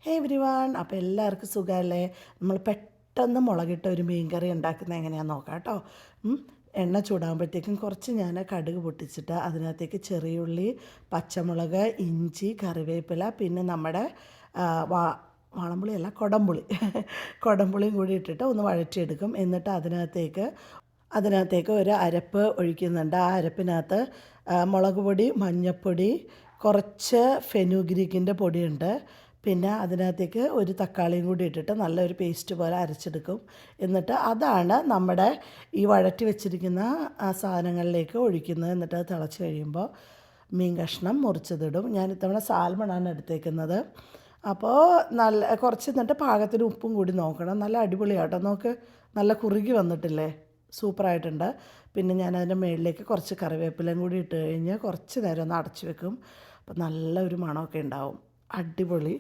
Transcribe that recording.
ഹേ every one, അപ്പോൾ എല്ലാവർക്കും സുഖമല്ലേ? നമ്മൾ പെട്ടെന്ന് മുളകിട്ട ഒരു മീൻ കറി ഉണ്ടാക്കുന്നത് എങ്ങനെയാണെന്ന് നോക്കാം കേട്ടോ. എണ്ണ ചൂടാകുമ്പോഴത്തേക്കും കുറച്ച് ഞാൻ കടുക് പൊട്ടിച്ചിട്ട് അതിനകത്തേക്ക് ചെറിയുള്ളി, പച്ചമുളക്, ഇഞ്ചി, കറിവേപ്പില, പിന്നെ നമ്മുടെ ആ, വാ വാളംപുളിയല്ല കുടംപുളി കുടംപുളിയും കൂടി ഇട്ടിട്ട് ഒന്ന് വഴറ്റിയെടുക്കും. എന്നിട്ട് അതിനകത്തേക്ക് ഒരു അരപ്പ് ഒഴിക്കുന്നുണ്ട്. ആ അരപ്പിനകത്ത് മുളക് പൊടി, മഞ്ഞൾപ്പൊടി, കുറച്ച് ഫെനുഗ്രീക്കിൻ്റെ പൊടിയുണ്ട്. പിന്നെ അതിനകത്തേക്ക് ഒരു തക്കാളിയും കൂടി ഇട്ടിട്ട് നല്ലൊരു പേസ്റ്റ് പോലെ അരച്ചെടുക്കും. എന്നിട്ട് അതാണ് നമ്മുടെ ഈ വഴറ്റി വെച്ചിരിക്കുന്ന ആ സാധനങ്ങളിലേക്ക് ഒഴിക്കുന്നത്. എന്നിട്ട് അത് തിളച്ച് കഴിയുമ്പോൾ മീൻ കഷ്ണം മുറിച്ചതിടും. ഞാൻ ഇത്തവണ സാൽമണാണ് എടുത്തേക്കുന്നത്. അപ്പോൾ കുറച്ച് എന്നിട്ട് പാകത്തിന് ഉപ്പും കൂടി നോക്കണം. നല്ല അടിപൊളിയാട്ടോ, നോക്ക്, നല്ല കുറുകി വന്നിട്ടില്ലേ, സൂപ്പറായിട്ടുണ്ട്. പിന്നെ ഞാൻ അതിൻ്റെ മുകളിലേക്ക് കുറച്ച് കറിവേപ്പിലയും കൂടി ഇട്ട് കഴിഞ്ഞ് കുറച്ച് നേരം ഒന്ന് അടച്ച് വെക്കും. അപ്പോൾ നല്ലൊരു മണമൊക്കെ ഉണ്ടാവും. അടിപൊളി.